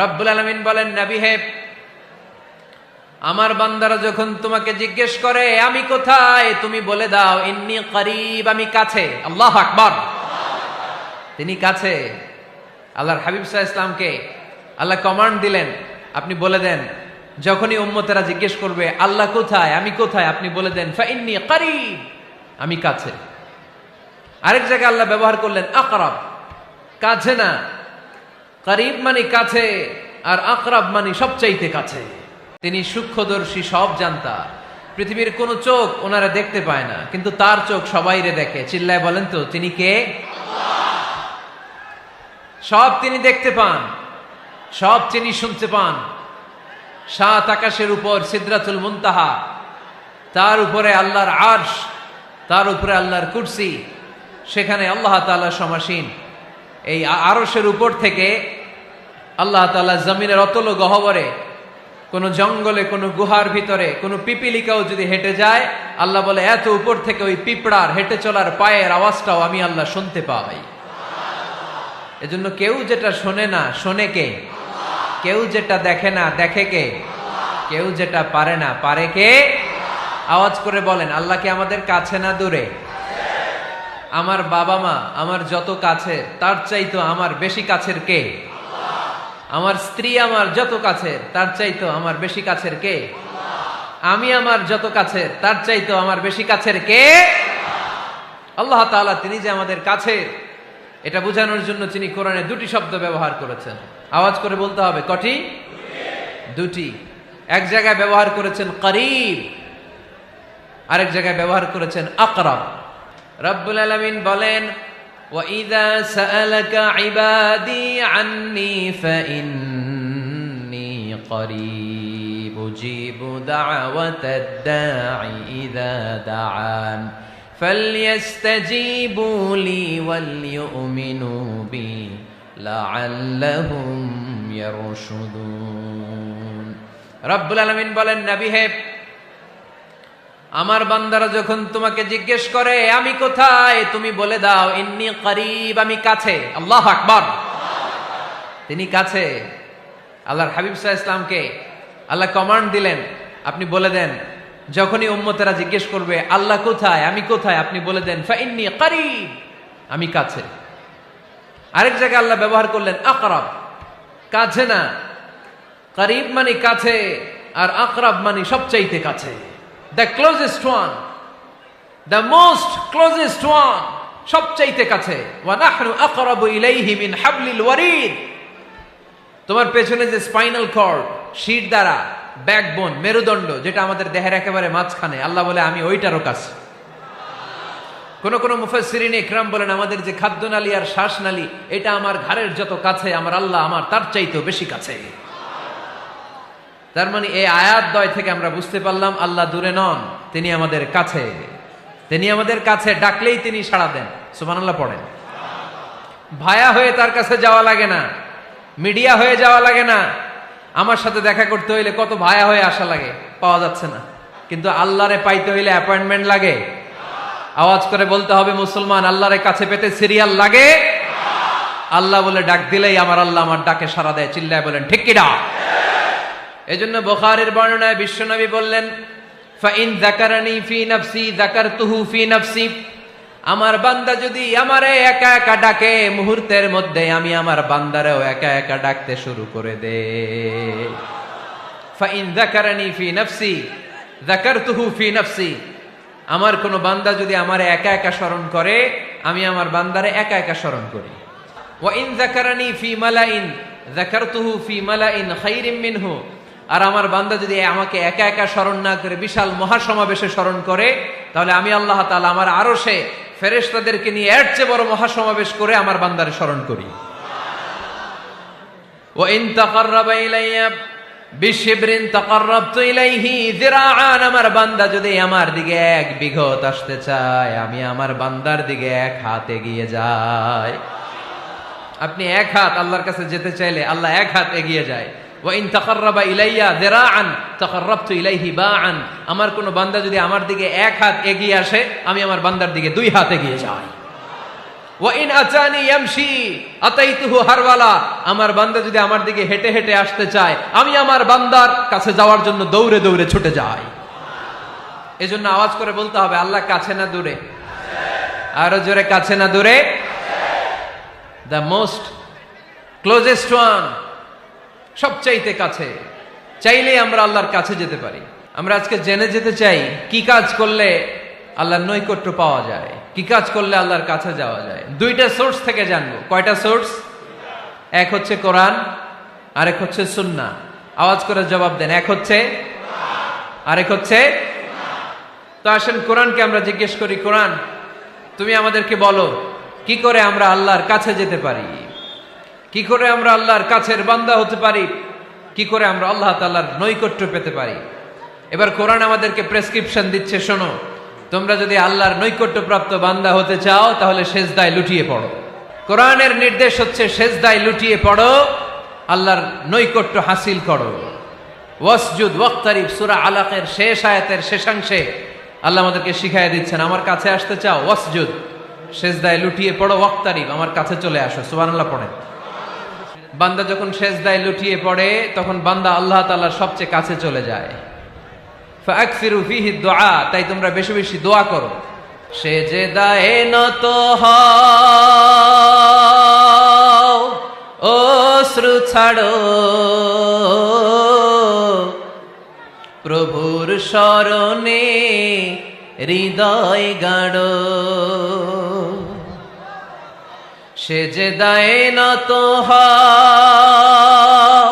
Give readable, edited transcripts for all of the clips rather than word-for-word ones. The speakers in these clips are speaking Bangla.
রব্বুল আলামিন বলেন, নবী হে, আমার বান্দারা যখন তোমাকে জিজ্ঞেস করে আমি কোথায়, তুমি বলে দাও ইন্নী করিব, আমি কাছে। আল্লাহু আকবার। তিনি কাছে। আল্লাহর হাবিব সাল্লাল্লাহু আলাইহি ওয়াসাল্লামকে আল্লাহ কমান্ড দিলেন, আপনি বলে দেন, যখনই উম্মতেরা জিজ্ঞেস করবে আল্লাহ কোথায়, আমি কোথায়, আপনি বলে দেন ফা ইন্নী করিব, আমি কাছে। আরেক জায়গায় আল্লাহ ব্যবহার করলেন আকরাব, কাছে না। করিব মানে কাছে, আর আকরাব মানে সবচাইতে কাছে। তিনি সূক্ষ্মদর্শী, সব জানতা। পৃথিবীর কোন চোখ ওনারা দেখতে পায় না, কিন্তু তার চোখ সবাইরে দেখে। চিল্লায় বলেন তো তিনি কে? সব তিনি দেখতে পান, সব তিনি শুনতে পান। সাত আকাশের উপর সিদরাতুল মুনতাহা, তার উপরে আল্লাহর আরশ, তার উপরে আল্লাহর কুরসি, সেখানে আল্লাহ তাআলা সমাসীন। এই আরশের উপর থেকে আল্লাহ তাআলা জমিনের অতল গহ্বরে, কোন জঙ্গলে, কোন গুহার ভিতরে কোন পিপিলিকাও যদি হেঁটে যায়, আল্লাহ বলে এত উপর থেকে ওই পিঁপড়ার হেঁটে চলার পায়ের আওয়াজটাও আমি আল্লাহ শুনতে পাই। এজন্য কেউ যেটা শোনে না, শোনে কে? কেউ যেটা দেখে না, দেখে কে? কেউ যেটা পারে না, পারে কে? আওয়াজ করে বলেন, আল্লাহ কি আমাদের কাছে না দূরে? আমার বাবা মা আমার যত কাছে, তার চাইতো আমার বেশি কাছের কে? আমার স্ত্রী আমার যত কাছের, তার চাইতো আমার বেশি কাছের কে? আমি আমার যত কাছের, তার চাইতো আমার বেশি কাছের কে? আল্লাহ তাআলা, তিনি যে আমাদের কাছে, এটা বোঝানোর জন্য তিনি কোরআনে দুটি শব্দ ব্যবহার করেছেন। আওয়াজ করে বলতে হবে, কটি? দুটি। এক জায়গায় ব্যবহার করেছেন করিব, আরেক জায়গায় ব্যবহার করেছেন আকরাব। রব্বুল আলামিন বলেন, وَإِذَا سَأَلَكَ عِبَادِي عَنِّي فَإِنِّي قَرِيبٌ أُجِيبُ دَعْوَةَ الدَّاعِ إِذَا دَعَانِ فَلْيَسْتَجِيبُوا لِي وَلْيُؤْمِنُوا بِي لَعَلَّهُمْ يَرْشُدُونَ। রব্বুল আলামিন বলেন, নবী হে, আমার বান্দারা যখন তোমাকে জিজ্ঞেস করে আমি কোথায়, তুমি বলে দাও ইন্নী করিব, আমি কাছে। আল্লাহু আকবার। তিনি কাছে। আল্লাহর হাবিব সাল্লাল্লাহু আলাইহি ওয়াসাল্লামকে আল্লাহ কমান্ড দিলেন, আপনি বলে দেন, যখনই উম্মতেরা জিজ্ঞেস করবে আল্লাহ কোথায়, আমি কোথায়, আপনি বলে দেন ফা ইন্নী করিব, আমি কাছে। আরেক জায়গায় আল্লাহ ব্যবহার করলেন আকরাব, কাছে না। করিব মানে কাছে, আর আকরাব মানে সবচাইতে কাছে। The closest one, the most closest one, সবচাইতে কাছে। ওয়া নাহনু আকরাবু ইলাইহি মিন হাবলিল ওয়ারিদ। তোমার পেছনে যে স্পাইনাল কর্ড, শির দ্বারা, ব্যাকবোন, মেরুদণ্ড, যেটা আমাদের দেহের একেবারে মাঝখানে, আল্লাহ বলে আমি ওইটারও কাছে। কোন কোন মুফাসসিরিন ইকরাম বলেন, আমাদের যে খাদ্যনালী আর শ্বাসনালী, এটা আমার ঘাড়ের যত কাছে, আমার আল্লাহ আমার তার চাইতেও বেশি কাছে। তার মানে এই আয়াত দ্বয় থেকে আমরা বুঝতে পারলাম আল্লাহ দূরে নন, তিনি আমাদের কাছে। তিনি আমাদের কাছে, ডাকলেই তিনি সাড়া দেন। সুবহানাল্লাহ পড়েন। ভায়া হয়ে তার কাছে যাওয়া লাগে না, মিডিয়া হয়ে যাওয়া লাগে না। আমার সাথে দেখা করতে হইলে কত ভায়া হয়ে আসা লাগে, পাওয়া যাচ্ছে না। কিন্তু আল্লাহরে পাইতে হইলে অ্যাপয়েন্টমেন্ট লাগে। আওয়াজ করে বলতে হবে মুসলমান, আল্লাহরে কাছে পেতে সিরিয়াল লাগে। আল্লাহ বলে ডাক দিলেই আমার আল্লাহ আমার ডাকে সাড়া দেয়। চিল্লায় বলেন ঠিক কিনা? এজন্য বুখারীর বর্ণনায় বিশ্বনবী বললেন, ফাইন যাকারানি ফি নাফসি যাকারতুহু ফি নাফসি। আমার বান্দা যদি আমারে একা একা ডাকে, মুহূর্তের মধ্যে আমি আমার বান্দারেও একা একা ডাকতে শুরু করে দেই। ফাইন যাকারানি ফি নাফসি যাকারতুহু ফি নাফসি। আমার কোন বান্দা যদি আমারে একা একা স্মরণ করে, আমি আমার বান্দারে একা একা স্মরণ করি। ওয়া ইন যাকারানি ফি মালাইন যাকারতুহু ফি মালাইন খায়রিম মিনহু। আর আমার বান্দা যদি আমাকে একা একা স্মরণ না করে বিশাল মহাসমাবেশে স্মরণ করে, তাহলে আমি আল্লাহ তাআলা আমার আরশে ফেরেশতাদেরকে নিয়ে এর চেয়ে বড় মহাসমাবেশ করে আমার বান্দারে স্মরণ করি। ওয়া ইন তাকাররাবা ইলাইয়া বিশিবরিন তাকাররাবতু ইলাইহি যিরাআন। আমার বান্দা যদি আমার দিকে এক বিঘত আসতে চায়, আমি আমার বান্দার দিকে এক হাত এগিয়ে যাই। আপনি এক হাত আল্লাহর কাছে যেতে চাইলে আল্লাহ এক হাত এগিয়ে যায়। ওয়া ইন তাকাররাবা ইলাইয়া যিরাআন তাকাররাবতু ইলাইহি বাআন। আমার কোন বান্দা যদি আমার দিকে এক হাত এগিয়ে আসে, আমি আমার বান্দার দিকে দুই হাত এগিয়ে যাই। ওয়া ইন আতানি ইয়ামশি আতাইতুহু হারওয়ালা, আমার বান্দা যদি আমার দিকে হেঁটে হেঁটে আসতে চায়, আমি আমার বান্দার কাছে যাওয়ার জন্য দৌড়ে দৌড়ে ছুটে যাই। এজন্য আওয়াজ করে বলতে হবে, আল্লাহ কাছে না দূরে? আরো জোরে, কাছে না দূরে? দ্য মোস্ট ক্লোজেস্ট ওয়ান, সবচাইতে কাছে। চাইলেই আমরা আল্লাহর কাছে যেতে পারি। আমরা আজকে জেনে যেতে চাই কি কাজ করলে আল্লাহর নৈকট্য পাওয়া যায়, কি কাজ করলে আল্লাহর কাছে যাওয়া যায়। দুইটা সোর্স থেকে জানবো। কয়টা সোর্স? এক হচ্ছে কোরআন, আরেক হচ্ছে সুন্নাহ। আওয়াজ করে জবাব দেন, এক হচ্ছে, আরেক হচ্ছে। তো আসেন কোরআনকে আমরা জিজ্ঞেস করি, কোরআন তুমি আমাদেরকে বলো কি করে আমরা আল্লাহর কাছে যেতে পারি, কি করে আমরা আল্লাহর কাছের বান্দা হতে পারি, কি করে আমরা আল্লাহ তাআলার নৈকট্য পেতে পারি। এবার কোরআন আমাদেরকে প্রেসক্রিপশন দিচ্ছে, শোনো, তোমরা যদি আল্লাহর নৈকট্যপ্রাপ্ত বান্দা হতে চাও তাহলে সেজদায় লুটিয়ে পড়ো। কোরআনের নির্দেশ হচ্ছে সেজদায় লুটিয়ে পড়ো, আল্লাহর নৈকট্য হাসিল করো। ওয়াসজুদ ওয়াক্তারিব, সূরা আলাকের শেষ আয়াতের শেষাংশে আল্লাহ আমাদেরকে শিখাইয়া দিচ্ছেন, আমার কাছে আসতে চাও, ওয়াসজুদ, সেজদায় লুটিয়ে পড়ো, ওয়াক্তারিব, আমার কাছে চলে আসো। সুবহানাল্লাহ পড়েন। বান্দা যখন সেজদায় লুটিয়ে পড়ে তখন বান্দা আল্লাহ তাআলার সবচেয়ে কাছে চলে যায়। ফাকসিরু ফিহি দুআ, তাই তোমরা বেশি বেশি দোয়া করো। সেজদায়ে নত হও, অশ্রু ছাড়ো, প্রভুর শরণে হৃদয় গাড়ো। সেজদায়ে নত হও,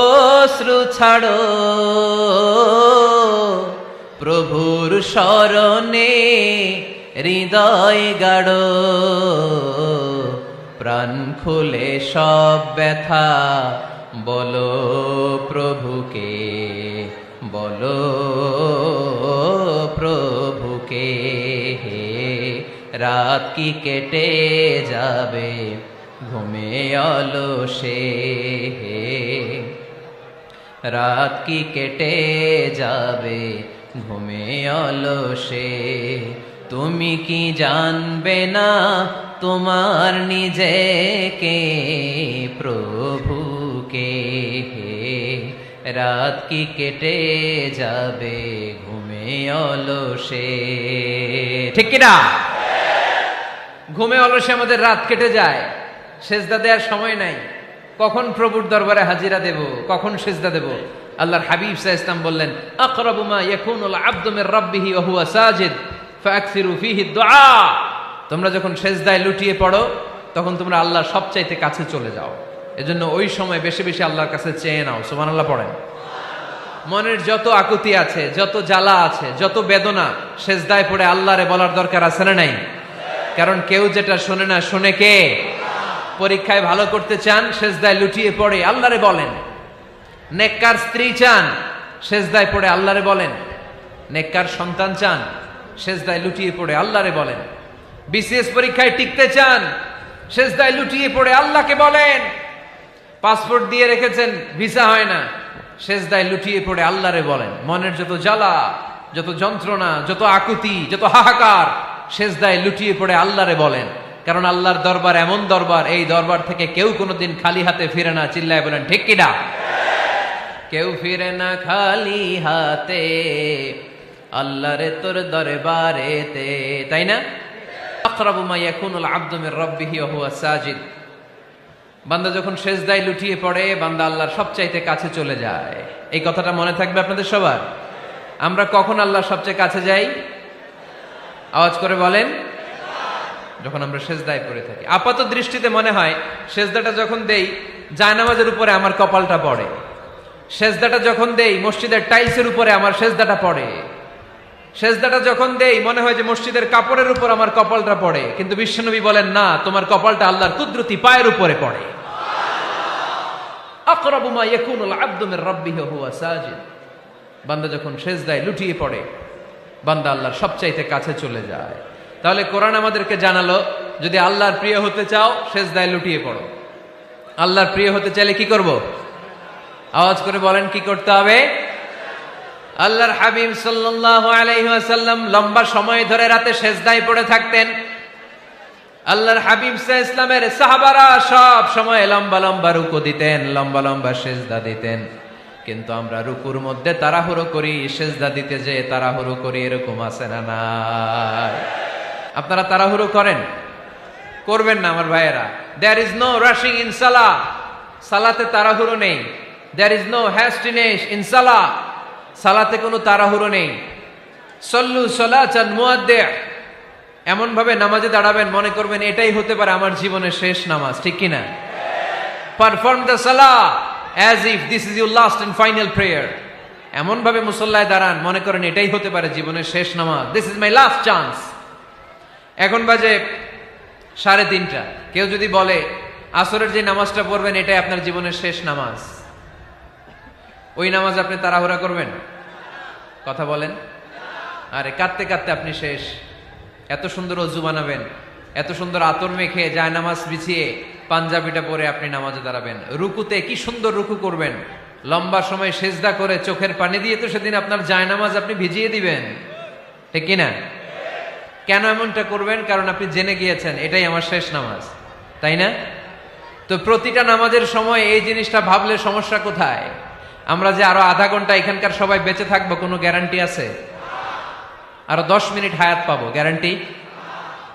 অশ্রু ছাড়ো, প্রভুর শরণে হৃদয় গাড়ো। প্রাণ খুলে সব ব্যথা বলো প্রভুকে, বলো প্রভুকে। রাত কি কেটে যাবে ঘুমে অলসে, রাত কি কেটে যাবে ঘুমে অলসে। তুমি কি জানবে না তোমার নিজেকে, প্রভুকে। রাত কি কেটে যাবে ঘুমে অলসে। ঠিক কিনা? ঘুমে অলসে আমাদের রাত কেটে যায়, সেজদা দেওয়ার সময় নাই। কখন প্রভুর দরবারে হাজিরা দেব, কখন সেজদা দেব? আল্লাহর হাবিব সাল্লাল্লাহু আলাইহি ওয়াসাল্লাম বললেন, আকরাবু মা ইয়াকুনুল আবদু মির রাব্বিহি ওয়া হুয়া সাজিদ ফাকসিরু ফিহি দুআ। তোমরা যখন সেজদায় লুটিয়ে পড়ো তখন তোমরা আল্লাহর সবচাইতে কাছে চলে যাও। এজন্য ওই সময় বেশি বেশি আল্লাহর কাছে চেয়ে নাও। সুবহানাল্লাহ পড়েন। মনের যত আকুতি আছে, যত জ্বালা আছে, যত বেদনা, সেজদায় পড়ে আল্লাহরে বলার দরকার আছে না নাই? কারণ কেউ যেটা শোনে না, শোনে কে? পরীক্ষায় ভালো করতে চান, সেজদায় লুটিয়ে পড়ে আল্লাহরে বলেন। নেককার স্ত্রী চান, সেজদায় পড়ে আল্লাহরে বলেন। নেককার সন্তান চান, সেজদায় লুটিয়ে পড়ে আল্লাহরে বলেন। বিসিএস পরীক্ষায় টিকতে চান, সেজদায় লুটিয়ে পড়ে আল্লাহকে বলেন। পাসপোর্ট দিয়ে রেখেছেন, ভিসা হয় না, সেজদায় লুটিয়ে পড়ে আল্লাহরে বলেন। মনের যত জ্বালা, যত যন্ত্রণা, যত আকুতি, যত হাহাকার, সেজদায় লুটিয়ে পড়ে আল্লাহরে বলেন। কারণ আল্লাহর দরবার এমন দরবার, এই দরবার থেকে কেউ কোনোদিন খালি হাতে ফিরে না। চিল্লায় বলেন ঠিক কিনা? কেউ ফিরে না খালি হাতে আল্লাহরে তোর দরবারেতে, তাই না? আকরাবু মা ইয়াকুনুল আবদু মির রাব্বিহি ওয়া হুয়া সাজিদ। বান্দা যখন সেজদায় লুটিয়ে পড়ে, বান্দা আল্লাহর সবচাইতে কাছে চলে যায়। এই কথাটা মনে থাকবে আপনাদের সবার। আমরা কখন আল্লাহর সবচেয়ে কাছে যাই? আওয়াজ করে বলেন। যখন আমরা সেজদায় পড়ে থাকি। আপাত দৃষ্টিতে মনে হয় সেজদাটা যখন দেই জায়নামাজের উপরে আমার কপালটা পড়ে, সেজদাটা যখন দেই মসজিদের টাইলসের উপরে আমার সেজদাটা পড়ে, সেজদাটা যখন দেই মনে হয় যে মসজিদের কাপড়ের উপর আমার কপালটা পড়ে। কিন্তু বিশ্বনবী বলেন, না, তোমার কপালটা আল্লাহর কুদরতি পায়ের উপরে পড়ে। আকরাবু মা ইয়াকুনুল আবদু মির রাব্বিহি ওয়া হুয়া সাজিদ। বান্দা যখন সেজদায় লুটিয়ে পড়ে, বান্দা আল্লাহর সবচাইতে কাছে চলে যায়। তাহলে কোরআন আমাদেরকে জানালো, যদি আল্লাহর প্রিয় হতে চাও সেজদায় লুটিয়ে পড়ো। আল্লাহর প্রিয় হতে চাইলে কি করব? আওয়াজ করে বলেন, কি করতে হবে? আল্লাহর হাবিব সাল্লাল্লাহু আলাইহি ওয়াসাল্লাম লম্বা সময় ধরে রাতে সেজদায় পড়ে থাকতেন। আল্লাহর হাবিব সাল্লাল্লাহু আলাইহি ওয়াসাল্লামের সাহাবারা সব সময় লম্বা লম্বা রুকু দিতেন, লম্বা লম্বা সিজদা দিতেন। কিন্তু আমরা রুকুর মধ্যে তাড়াহুড়ো করি, সিজদা দিতে যে তাড়াহুড়ো করি, এরকম আছে না নাই? আপনারা তাড়াহুড়ো করেন? করবেন না আমার ভাইয়েরা। There is no rushing in salah. সালাতে তাড়াহুড়ো নেই। There is no hastiness in salah. সালাতে কোনো তাড়াহুড়ো নেই। সল্লু সালাতান মুআদ্দি'। এমন ভাবে নামাজে দাঁড়াবেন মনে করবেন এটাই হতে পারে আমার জীবনের শেষ নামাজ, ঠিক কিনা? Perform the Salah as if this is your last and final prayer. এমন ভাবে মুসল্লায় দাঁড়ান মনে করেন এটাই হতে পারে জীবনের শেষ নামাজ। This is my last chance. এখন বাজে 3:30। কেউ যদি বলে আসরের যে নামাজটা পড়বেন এটাই আপনার জীবনের শেষ নামাজ, ওই নামাজ আপনি তাড়াহুড়া করবেন? কথা বলেন। আরে কাঁদতে কাঁদতে আপনি শেষ। এত সুন্দর ওযু বানাবেন, এত সুন্দর আতর মেখে যায় নামাজ বিছিয়ে পাঞ্জাবিটা পরে আপনি নামাজে দাঁড়াবেন। রুকুতে কি সুন্দর রুকু করবেন, লম্বা সময় সেজদা করে চোখের পানি দিয়ে তো সেদিন আপনার জায়নামাজ আপনি ভিজিয়ে দিবেন, ঠিক কিনা? কেন এমনটা করবেন? কারণ আপনি জেনে গিয়েছেন এটাই আমার শেষ নামাজ, তাই না? তো প্রতিটা নামাজের সময় এই জিনিসটা ভাবলে সমস্যা কোথায়? আমরা যে আরো আধা ঘন্টা এখানকার সবাই বেঁচে থাকবো কোনো গ্যারান্টি আছে? আরো 10 মিনিট হায়াত পাবো, গ্যারান্টি?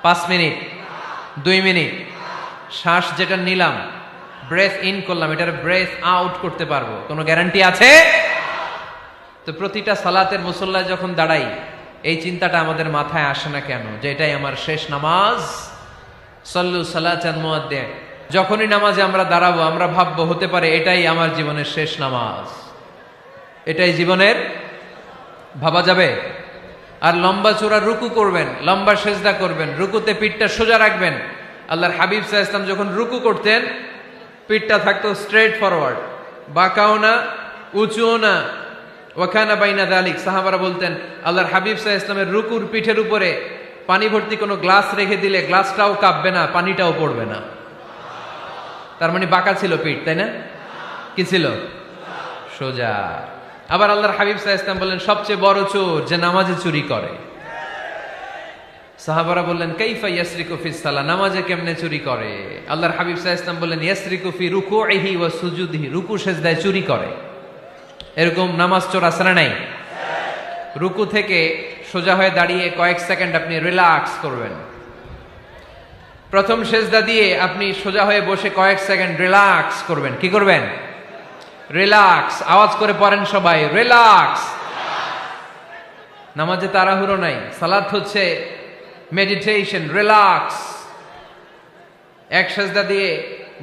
5 মিনিট, 2 মিনিট, শ্বাস যেটা নিলাম, ব্রেথ ইন করলাম, এটার ব্রেথ আউট করতে পারবো, কোনো গ্যারান্টি আছে? তো প্রতিটা সালাতের মুসল্লায় যখন দাঁড়াই এই চিন্তাটা আমাদের মাথায় আসে না কেন যে এটাই আমার শেষ নামাজ? সল্লু সালাতান মুআদ্দি'। যখনই নামাজে আমরা দাঁড়াবো আমরা ভাববো হতে পারে এটাই আমার জীবনের শেষ নামাজ, এটাই জীবনের। ভাবা যাবে? আর লম্বা চূড়া রুকু করবেন, লম্বা সেজদা করবেন, রুকুতে পিঠটা সোজা রাখবেন। আল্লাহর হাবিব সাল্লাল্লাহু আলাইহি ওয়াসাল্লাম যখন রুকু করতেন পিঠটা থাকতো স্ট্রেট ফরওয়ার্ড, বাঁকাও না উঁচুও না, ওয়াকানা বাইনা যালিক। সাহাবারা বলতেন আল্লাহর হাবিব সাল্লাল্লাহু আলাইহি ওয়াসাল্লামের রুকুর পিঠের উপরে পানি ভর্তি কোনো গ্লাস রেখে দিলে গ্লাসটাও কাঁপবে না, পানিটাও পড়বে না। তার মানে বাঁকা ছিল পিঠ, তাই না? কি ছিল? সোজা। আবার আল্লাহর হাবিব সাল্লাল্লাহু আলাইহি ওয়াসাল্লাম বললেন সবচেয়ে বড় চোর যে নামাজে চুরি করে। সাহাবারা বললেন কাইফা ইয়াসরিকু ফিস সালাহ, নামাজে কেমনে চুরি করে? আল্লাহর হাবিব সাল্লাল্লাহু আলাইহি ওয়াসাল্লাম বললেন ইয়াসরিকু ফি রুকুইহি ওয়া সুজুদিহি, রুকু সেজদায় চুরি করে। এরকম নামাজ চোর আছে না নাই? রুকু থেকে সোজা হয়ে দাঁড়িয়ে কয়েক সেকেন্ড আপনি রিল্যাক্স করবেন। প্রথম সেজদা দিয়ে আপনি সোজা হয়ে বসে কয়েক সেকেন্ড রিল্যাক্স করবেন। কি করবেন? রিল্যাক্স। আওয়াজ করে পড়েন সবাই, রিল্যাক্স। নামাজে তাড়াহুড়ো নাই, সালাত হচ্ছে মেডিটেশন, রিল্যাক্স। এক সেজদা দিয়ে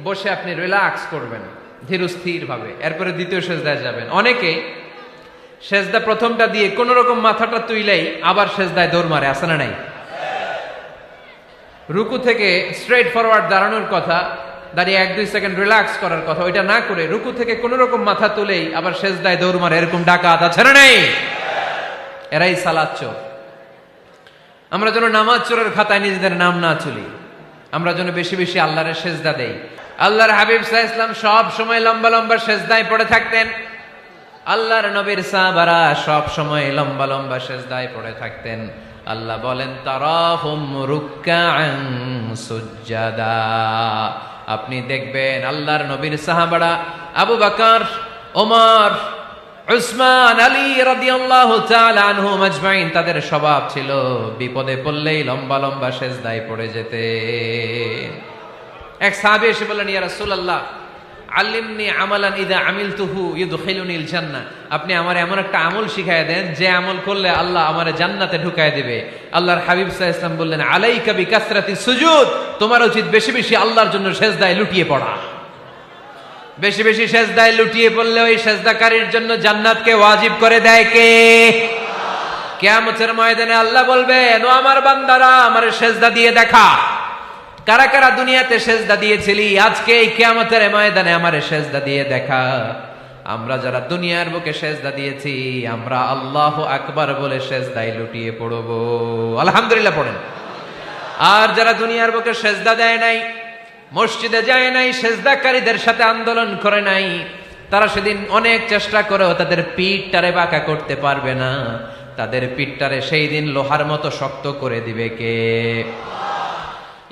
বসে আপনি রিল্যাক্স করবেন ধীর স্থির ভাবে, এরপরে দ্বিতীয় সেজদায় যাবেন। অনেকে সেজদা প্রথমটা দিয়ে কোন রকম মাথাটা তুইলেই আবার সেজদায় দৌড় মারে, আছে না নাই? রুকু থেকে স্ট্রেট ফরওয়ার্ড দাঁড়ানোর কথা, দাঁড়িয়ে 1-2 সেকেন্ড রিল্যাক্স করার কথা, ওইটা না করে রুকু থেকে কোন রকম মাথা তুলেই আবার সেজদায় দৌড় মারে, এরকম ডাকাত আছে না নাই? এরাই সালাত চোর। আমরা যেন নামাজ চোরের খাতায় নিজেদের নাম না চলি, আমরা যেন বেশি বেশি আল্লাহর সেজদা দেই। আল্লাহর হাবিব সাল্লাল্লাহু আলাইহি ওয়াসাল্লাম সব সময় লম্বা লম্বা সেজদায় পড়ে থাকতেন। আল্লাহর নবীর সাহাবারা সব সময় লম্বা লম্বা সেজদায় পড়ে থাকতেন। আল্লাহ বলেন তারাহুম রুকআন সুজদা। আপনি দেখবেন আল্লাহর নবীর সাহাবারা আবু বকর, ওমর, উসমান, আলী রাদিয়াল্লাহু তাআলা আনহুম আজমাইন, তাদের স্বভাব ছিল বিপদে পড়লেই লম্বা লম্বা সেজদায় পড়ে যেতে। এক সাহাবী এসে বললেন ইয়া রাসূলুল্লাহ আল্লিমনি আমালান ইযা আমিলতুহু ইউদখিলুনিল জান্নাহ, আপনি আমারে এমন একটা আমল শিখায় দেন যে আমল করলে আল্লাহ আমারে জান্নাতে ঢুকায় দিবে। আল্লাহর হাবিব সাল্লাল্লাহু আলাইহি ওয়াসাল্লাম বললেন আলাইকা বিকাসরাতিস সুজুদ, তোমার উচিত বেশি বেশি আল্লাহর জন্য সেজদায় লুটিয়ে পড়া। বেশি বেশি সেজদায় লুটিয়ে পড়লে ওই সেজদাকারীর জন্য জান্নাতকে ওয়াজিব করে দেয় কে? কিয়ামতের ময়দানে আল্লাহ বলবেন ও আমার বান্দারা আমারে সেজদা দিয়ে দেখা, কারা কারা দুনিয়াতে সেজদা দিয়েছিলি, আজকে এই কিয়ামতের ময়দানে আমারে সেজদা দিয়ে দেখা। আমরা যারা দুনিয়ার বুকে সেজদা দিয়েছি আমরা আল্লাহু আকবার বলে সেজদায় লুটিয়ে পড়ব, আলহামদুলিল্লাহ পড়েন। আর যারা দুনিয়ার বুকে সেজদা দেয় নাই, মসজিদে যায় নাই, সেজদাকারীদের সাথে আন্দোলন করে নাই, তারা সেদিন অনেক চেষ্টা করেও তাদের পিঠটারে বাঁকা করতে পারবে না। তাদের পিঠটারে সেই দিন লোহার মতো শক্ত করে দিবে কে?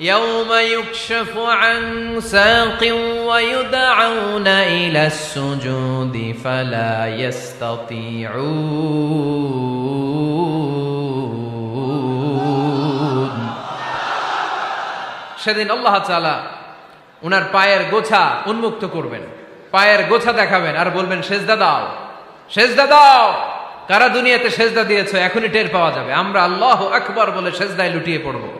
يوم يكشف عن ساق ويدعون إلى السجود فلا يستطيعون সেদিন আল্লাহ তাআলা উনার পায়ের গোছা উন্মুক্ত করবেন, পায়ের গোছা দেখাবেন আর বলবেন সেজদা দাও, সেজদা দাও। কারা দুনিয়াতে সেজদা দিয়েছো এখনই টের পাওয়া যাবে। আমরা আল্লাহু আকবার বলে সেজদায় লুটিয়ে পড়বো,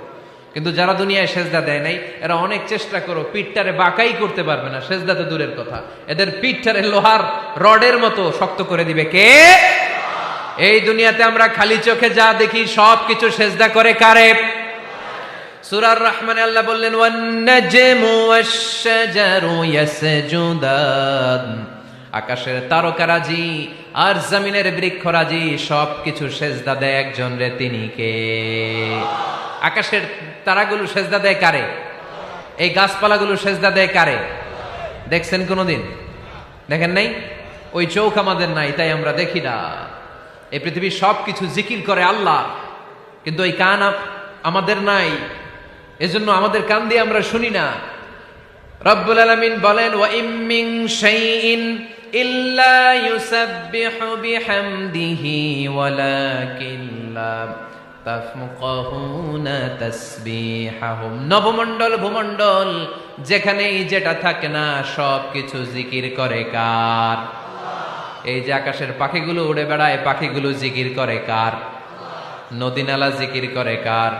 কিন্তু যারা দুনিয়ায় সেজদা দেয় নাই এরা অনেক চেষ্টা করো, পিঠটারে বাঁকাই করতে পারবে না, সেজদা তো দূরের কথা, এদের পিঠটারে লোহার রডের মতো শক্ত করে দিবে কে? এই দুনিয়াতে আমরা খালি চোখে যা দেখি সব কিছু সেজদা করে কারে? সূরা আর-রহমানে আল্লাহ বললেন ওয়ান নাজমু ওয়াশ-শাজারু ইয়াসজুদান, আকাশের তারকারাজি আর জমিনের বৃক্ষরাজি সবকিছু সেজদা দেয় একজন রে, তিনি কে? আকাশের তারাগুলো সেজদা দেয় কারে? এই গাছপালাগুলো সেজদা দেয় কারে? দেখছেন কোনোদিন? দেখেন নাই? ওই চোখ আমাদের নাই তাই আমরা দেখি না। এই পৃথিবীর সবকিছু জিকির করে আল্লাহ, কিন্তু ওই কান আমাদের নাই, এজন্য আমাদের কান দিয়ে আমরা শুনি না। রব্বুল আলামিন বলেন ওয়া ইম মিন শাইইন ইল্লা ইউসাব্বিহু বিহামদিহি ওয়ালাকিন লা তাফকাহুনা তাসবিহাহুম। নবমণ্ডল ভূমণ্ডল যেখানেই যেটা থাকে না সবকিছু জিকির করে কার? এই যে আকাশের পাখিগুলো উড়ে বেড়ায়, পাখিগুলো জিকির করে কার? নদী নালা জিকির করে কার?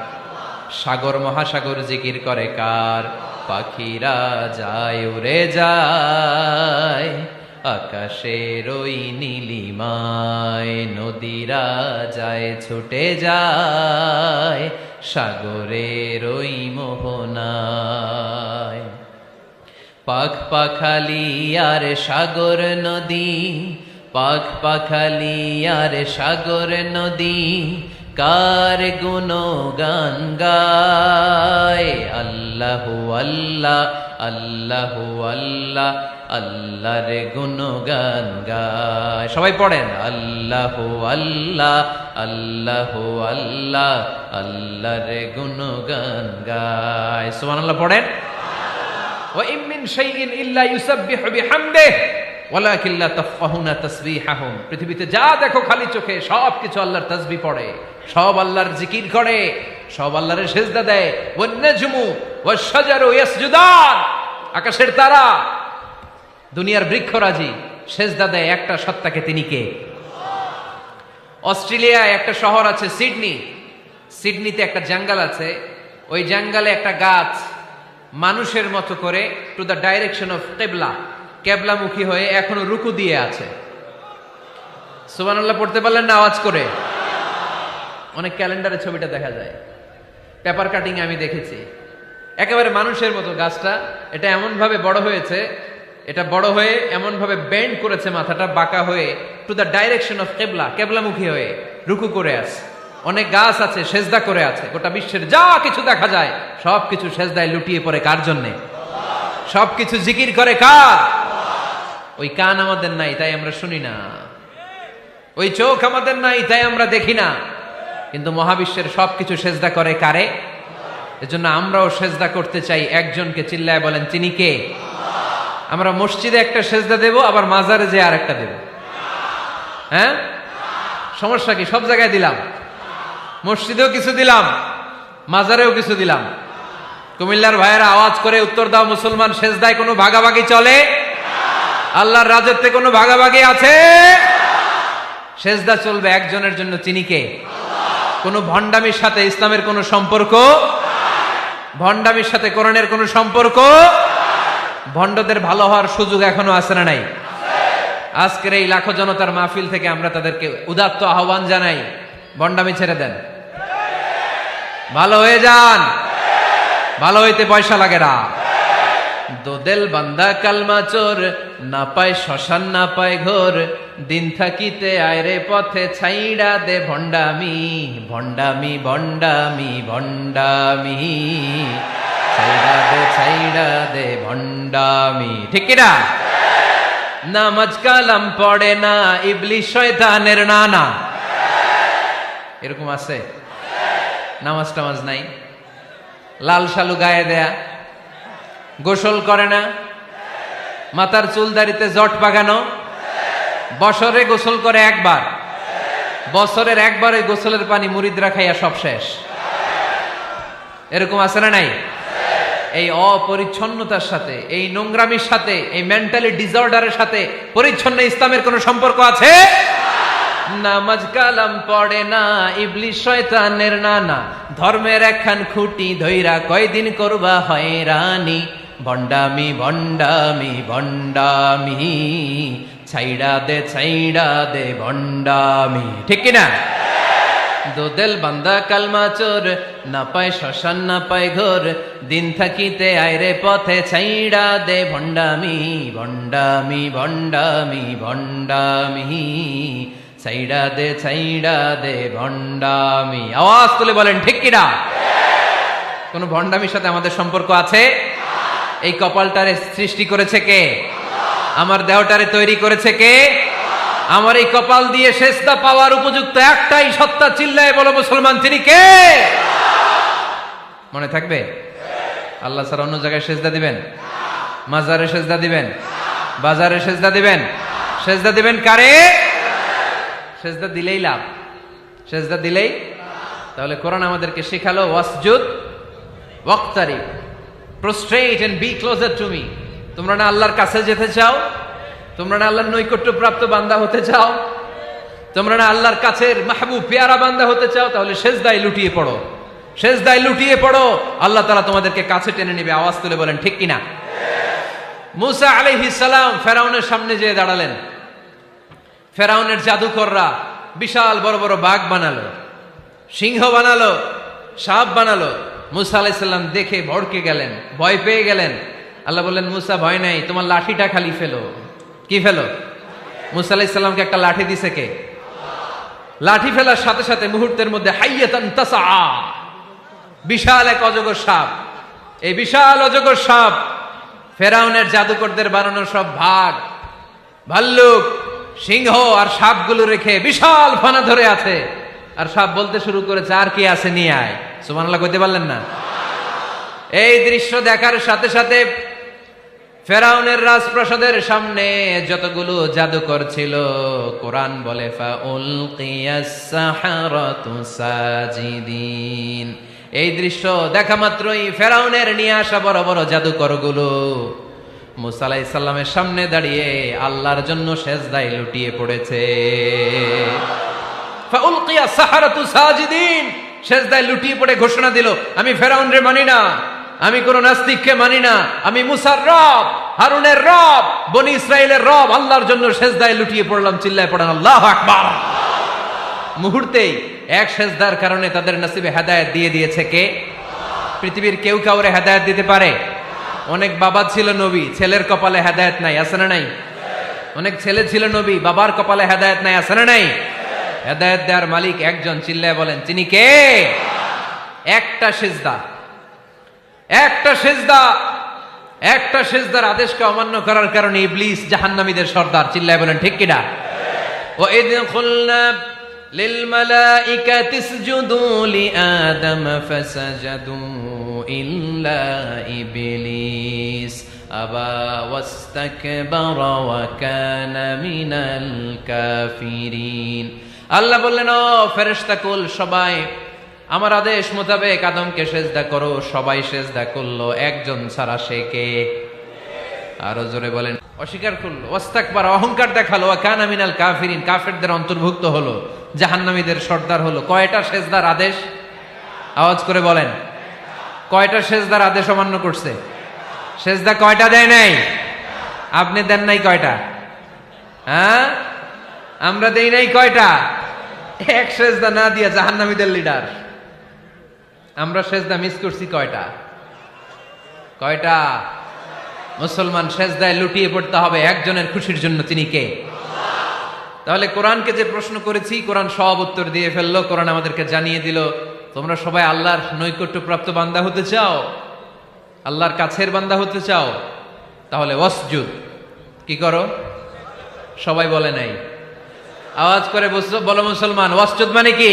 সাগর মহাসাগর জিকির করে কার? পাখিরা যায় উড়ে যায় আকাশের ওই নীলিমায়, নদীরা যায় ছুটে যায় সাগরের ওই মোহনায়। পাখ পাখালি আর সাগর নদী, পাখ পাখালি আর সাগর নদী কার গুণগান গায়? আল্লাহু আল্লাহ আল্লাহু আল্লাহ আল্লাহর গুণগান গায়। সবাই পড়েন আল্লাহু আল্লাহ আল্লাহু আল্লাহ আল্লাহর গুণগান গায়। সুবহানাল্লাহ পড়েন। ওয়া ইম মিন শাইইন ইল্লা ইউসাব্বিহু বিহামদিহি ওয়ালাকিন লা তাফকাহুনা তাসবিহাহুম। পৃথিবীতে যা দেখো খালি চোখে সবকিছু আল্লাহর তাসবিহ পড়ে, সব আল্লাহর জিকির করে, সব আল্লাহর সেজদা দেয়। ওয়ান নাজমু ওয়াশ-শাজারু ইয়াসজুদান, আকাশের তারা দুনিয়ার বৃক্ষরাজি সেজদা দেয় একটা সত্তাকে, তিনি কে? অস্ট্রেলিয়ায় একটা শহর আছে সিডনি, সিডনিতে একটা জঙ্গল আছে, ওই জঙ্গলে একটা গাছ মানুষের মতো করে টু দ্য ডাইরেকশন অফ কিবলা, কেবলামুখী হয়ে এখনো রুকু দিয়ে আছে। সুবহানাল্লাহ পড়তে পারলেন না আওয়াজ করে? অনেক ক্যালেন্ডারে ছবিটা দেখা যায়, পেপার কাটিং আমি দেখেছি, একেবারে মানুষের মতো গাছটা। এটা এমন ভাবে বড় হয়েছে, এটা বড় হয়ে এমন ভাবে বেন্ড করেছে, মাথাটা বাঁকা হয়ে টু দ্য ডাইরেকশন অফ কিবলা, কেবলামুখী হয়ে রুকু করে আছে। অনেক গাছ আছে সেজদা করে আছে। গোটা বিশ্বের যা কিছু দেখা যায় সবকিছু সেজদায় লুটিয়ে পড়ে কার জন্যে? সবকিছু জিকির করে কার? ওই কান আমাদের নাই তাই আমরা শুনি না, ওই চোখ আমাদের নাই তাই আমরা দেখি না, কিন্তু মহাবিশ্বের সবকিছু সেজদা করে কারে? এজন্য আমরাও সেজদা করতে চাই একজনকে। চিল্লায় বলেন তিনি কে? আমরা মসজিদে একটা সেজদা দেব, আবার মাজারে যে আর একটা দেব। হ্যাঁ, সমস্যা কি? সব জায়গায় দিলাম, মসজিদেও কিছু দিলাম, মাজারেও কিছু দিলাম। কুমিল্লার ভাইয়েরা আওয়াজ করে উত্তর দাও, মুসলমান সেজদায় কোনো ভাগাভাগি চলে? আল্লাহর রাজত্বে কোনো ভাগাভাগি আছে? সেজদা চলবে একজনের জন্য, তিনি কে? কোন ভণ্ডামির সাথে ইসলামের কোন সম্পর্ক, ভণ্ডামির সাথে কোরআনের কোন সম্পর্ক। ভণ্ডদের ভালো হওয়ার সুযোগ এখনো আছে না নাই? আজকের এই লাখো জনতার মাহফিল থেকে আমরা তাদেরকে উদাত্ত আহ্বান জানাই, ভণ্ডামি ছেড়ে দেন, ভালো হয়ে যান। ভালো হইতে পয়সা লাগে না। দোদেল বান্দা কালমা চোর, না পায় শ্মশান না পায় ঘোর, দিন থাকিতে আয়রে পথে ছাইড়া দে ভণ্ডামি, ভণ্ডামি ভণ্ডামি ভণ্ডামি, ছাইড়া দে ভণ্ডামি। ঠিক কিনা? নামাজ কালাম পড়ে না, ইবলিশ শয়তানের নানা। এরকম আছে? নামাজ টামাজ নাই, লাল শালু গায়ে দেয়া, গোসল করে না, মাথার চুল দাড়িতে জট পাকানো, বছরে গোসল করে একবার, বছরের একবার ওই গোসলের পানি মুরিদরা খাইয়া সব শেষ। এরকম আছে না নাই? এই অপরিচ্ছন্নতার সাথে, এই নোংরামির সাথে, এই মেন্টালি ডিসঅর্ডারের সাথে পরিচ্ছন্ন ইসলামের কোন সম্পর্ক আছে? নামাজ কালাম পড়ে না, ইবলিস শয়তানের নানা, ধর্মের একখান খুঁটি ধইরা কয়দিন করবা হয়রানি, ভণ্ডামি ভণ্ডামি ভণ্ডামি, ছাইড়া দে ভণ্ডামি। ঠিক কিনা? দোদেল বান্দা কালমা চোর, না পায় শ্মশান না পায় ঘোর, দিন থাকিতে আইরে পথে ছাইড়া দে ভণ্ডামি ভণ্ডামি ভণ্ডামি ভণ্ডামি, ছাইড়া দে ভণ্ডামি। আওয়াজ তুলে বলেন ঠিক কিনা? কোন ভণ্ডামির সাথে আমাদের সম্পর্ক আছে? এই কপালটারে সৃষ্টি করেছে কে? আমার দেহটারে তৈরি করেছে কে? আমার এই কপাল দিয়ে সেজদা পাওয়ার উপযুক্ত একটাই সত্তা, চিল্লায় বলো মুসলমান, তিনি কে? মনে থাকবে? আল্লাহ ছাড়া অন্য জায়গায় সেজদা দিবেন? মাজারে সেজদা দিবেন? বাজারে সেজদা দিবেন? সেজদা দিবেন কারে? সেজদা দিলেই লাভ, সেজদা দিলেই। তাহলে কোরআন আমাদেরকে শেখালো ওয়াসজুদ ওয়াক্তারিব, prostrate and be closer to me। তোমরা না আল্লাহর কাছে যেতে চাও? তোমরা না আল্লাহর নৈকট্য প্রাপ্ত বান্দা হতে চাও? তোমরা না আল্লাহর কাছের মাহবুব পেয়ারা বান্দা হতে চাও? তাহলে সেজদায় লুটিয়ে পড়ো, সেজদায় লুটিয়ে পড়ো, আল্লাহ তাআলা তোমাদেরকে কাছে টেনে নেবে। আওয়াজ তুলে বলেন ঠিক কিনা? মুসা আলাইহিস সালাম ফেরাউনের সামনে যেয়ে দাঁড়ালেন। ফেরাউনের জাদুকররা বিশাল বড় বড় বাঘ বানালো, সিংহ বানালো, সাপ বানালো। মুসা আলাইহিস সালাম দেখে ভড়কে গেলেন, ভয় পেয়ে গেলেন। আল্লাহ বললেন, মুসা ভয় নাই, তোমার লাঠিটা খালি ফেলো। কি ফেলো? মুসা আলাইহিস সালামকে একটা লাঠি দিছে কে? লাঠি ফেলার সাথে সাথে মুহূর্তের মধ্যে হাইয়াতান তাসআ, বিশাল এক অজগর সাপ। এই বিশাল অজগর সাপ ফেরাউনের জাদুকরদের বানানো সব ভাগ, ভাল্লুক, সিংহ আর সাপগুলো রেখে বিশাল ফানা ধরে আছে। আর সাপ বলতে শুরু করেছে, আর কি আছে নিয়ে আয়। সুবহানাল্লাহ কইতে পারলেন না? এই দৃশ্য দেখার সাথে সাথে ফেরাউনের রাজপ্রাসাদের সামনে যতগুলো জাদুকর ছিল, কোরআন বলে ফাউলকিয়াস সাহারাতু সাজিদিন। এই দৃশ্য দেখা মাত্রই ফেরাউনের নিয়ে আসা বড় বড় জাদুকরগুলো মুসা আলাইহিস সালামের সামনে দাঁড়িয়ে আল্লাহর জন্য সেজদায় লুটিয়ে পড়েছে। ফাউলকিয়াস সাহারাতু সাজিদিন, সেজদায় লুটিয়ে পড়ে ঘোষণা দিল, আমি ফেরাউনরে মানি না, আমি কোন নাস্তিককে মানি না, আমি মুসার রব, হারুনের রব, বনি ইসরাইলের রব, আল্লাহর জন্য সেজদায় লুটিয়ে পড়লাম। চিল্লায় পড়েন আল্লাহু আকবার। মুহূর্তেই এক সেজদার কারণে তাদের নসিবে হেদায়েত দিয়ে দিয়েছে কে? পৃথিবীর কেউ কাউরে হেদায়েত দিতে পারে? অনেক বাবা ছিল নবী, ছেলের কপালে হেদায়েত নাই, আছে না নাই? অনেক ছেলে ছিল নবী, বাবার কপালে হেদায়েত নাই, আছে না নাই? হেদায়েত দেওয়ার মালিক একজন, চিল্লায় বলেন তিনি কে? একটা সেজদা, একটা সেজদা, একটা সেজদার আদেশকে অমান্য করার কারণে ইবলিস জাহান্নামীদের সর্দার। চিল্লায় বলেন ঠিক কিনা? ওয়াইদ কুলনা লিল মালাইকাতি ইসজুদু লিআদম ফাসাজাদু ইল্লা ইবলিস আবা ওয়াস্তাকবারা ওয়া কানা মিনাল কাফিরিন। আল্লাহ বললেন, ও ফেরেশতাকুল সবাই আমার আদেশ মোতাবেক আদমকে সেজদা করো। সবাই সেজদা করলো, একজন ছাড়া, সে কে? আরো জোরে বলেন। অস্বীকার করলো, ওয়াস্তাকবার, অহংকার দেখালো, ওয়া কানা মিনাল কাফিরিন, কাফেরদের অন্তর্ভুক্ত হলো, জাহান্নামীদের সর্দার হলো। কয়টা সেজদার আদেশ? আওয়াজ করে বলেন, কয়টা সেজদার আদেশ অমান্য করছে? সেজদা কয়টা দেয় নাই? আপনি দেন নাই কয়টা? হ্যাঁ, আমরা দেই নাই কয়টা? এক সেজদা না দিয়া জাহান্নামীদের লিডার। আমরা সেজদা মিস করছি কয়টা? কয়টা? মুসলমান সেজদায় লুটিয়ে পড়তে হবে একজনের খুশির জন্য, তিনি কে? তাহলে কোরআনকে যে প্রশ্ন করেছি, কোরআন সব উত্তর দিয়ে ফেললো। কোরআন আমাদেরকে জানিয়ে দিল, তোমরা সবাই আল্লাহর নৈকট্যপ্রাপ্ত বান্দা হতে চাও, আল্লাহর কাছের বান্দা হতে চাও, তাহলে ওয়াসজুদ, কি করো? সবাই বলে নাই, আওয়াজ করে বলো মুসলমান, ওয়াসজুদ মানে কি?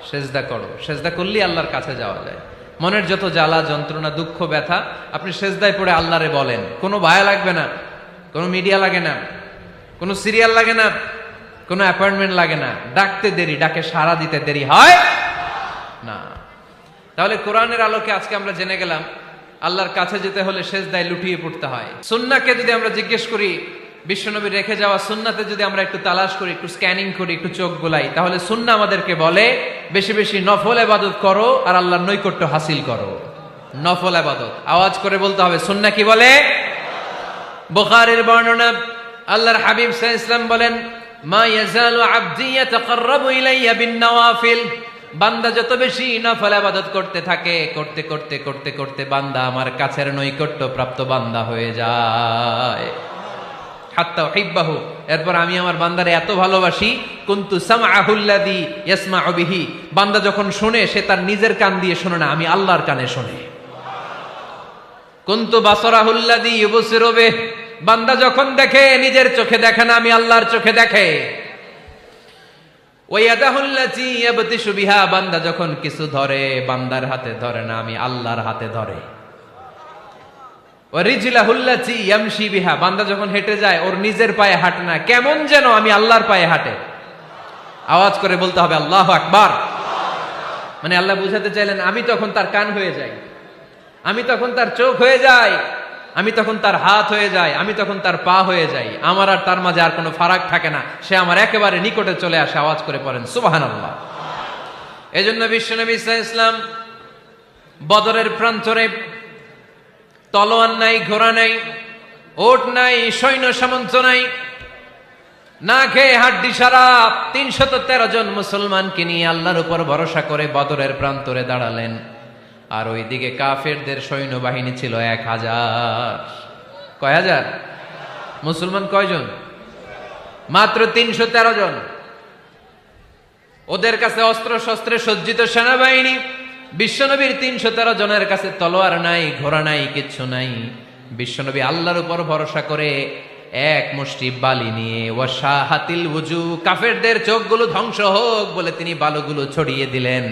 সেজদা করো। সেজদা করলেই আল্লাহর কাছে যাওয়া যায়। মনের যত জ্বালা যন্ত্রণা দুঃখ ব্যথা আপনি সেজদায় পড়ে আল্লাহরে বলেন। কোনো ভায়া লাগবে না, কোনো মিডিয়া লাগে না, কোনো সিরিয়াল লাগে না, কোনো অ্যাপয়েন্টমেন্ট লাগে না। ডাকতে দেরি, ডাকে সাড়া দিতে দেরি হয় না। তাহলে কোরআনের আলোকে আজকে আমরা জেনে গেলাম আল্লাহর কাছে যেতে হলে সেজদায় লুটিয়ে পড়তে হয়। সুন্নাহকে যদি আমরা জিজ্ঞেস করি, বিশ্বনবী রেখে যাওয়া সুন্নাতে যদি আমরা একটু তালাশ করি, একটু স্ক্যানিং করি, একটু চোখ গোলাই, তাহলে সুন্নাহ আমাদেরকে বলে বেশি বেশি নফল ইবাদত করো আর আল্লাহর নৈকট্য হাসিল করো। নফল ইবাদত আওয়াজ করে বলতে হবে। সুন্নাহ কি বলে? বুখারীর বর্ণনা, আল্লাহর হাবিব সাল্লাল্লাহু আলাইহি ওয়াসাল্লাম বলেন, মা ইয়াজালু আবদি ইয়াতাকাররাবু ইলাইয়া বিন নওয়াফিল। বান্দা যত বেশি নফল ইবাদত করতে থাকে, করতে করতে করতে করতে বান্দা আমার কাছের নৈকট্য প্রাপ্ত বান্দা হয়ে যায়। হাত্তা উহিব্বাহু, এরপর আমি আমার বান্দারে এত ভালোবাসি, কুনতু সামআহুল্লাযী ইয়াসমাউ বিহি। বান্দা যখন শুনে সে তার নিজের কান দিয়ে শুনে না, আমি আল্লাহর কানে শুনে। কুনতু বাসারাহুল্লাযী ইউবসিরু বিহি। বান্দা যখন দেখে নিজের চোখে দেখে না, আমি আল্লাহর চোখে দেখে। ওয়ায়াদাহুল্লাতী ইয়াবতিশু বিহা। বান্দা যখন কিছু ধরে বান্দার হাতে ধরে না, আমি আল্লাহর হাতে ধরে। ওয়ারিজলাহুল্লাতী ইয়ামশি বিহা। বান্দা যখন হেঁটে যায় ওর নিজের পায়ে হাঁটে না, কেমন যেন আমি আল্লাহর পায়ে হাঁটে। আওয়াজ করে বলতে হবে আল্লাহু আকবার। মানে আল্লাহ বুঝাতে চাইলেন আমি তখন তার কান হয়ে যাই, আমি তখন তার চোখ হয়ে যাই, আমি তখন তার হাত হয়ে যাই, আমি তখন তার পা হয়ে যাই। আমার আর তার মাঝে আর কোনো ফারাক থাকে না, সে আমার একেবারে নিকটে চলে আসে। আওয়াজ করে পড়েন সুবহানাল্লাহ। এজন্য বিশ্বনবী সাল্লাল্লাহু আলাইহি ওয়াসাল্লাম বদরের প্রান্তরে তলোয়ার নাই, ঘোড়া নাই, ওট নাই, সৈন্য সামন্ত নাই, না খেয়ে হাড্ডি সারা ৩১৩ জন মুসলমানকে নিয়ে আল্লাহর উপর ভরসা করে বদরের প্রান্তরে দাঁড়ালেন। আর ওইদিকে কাফেরদের সৈন্যবাহিনী ছিল ১,০০০। কয় হাজার? মুসলমান কয়জন? মাত্র ৩১৩ জন। ওদের কাছে অস্ত্র শস্ত্রে সজ্জিত সেনাবাহিনী। বিশ্বনবীর ৩১৩ জনের কাছে তলোয়ার নাই, ঘোড়া নাই, কিচ্ছু নাই। বিশ্বনবী আল্লাহর উপর ভরসা করে এক মুষ্টি বালি নিয়ে ওয়াশাহাতিল ওযু, কাফেরদের চোখগুলো ধ্বংস হোক বলে তিনি বালুগুলো ছড়িয়ে দিলেন।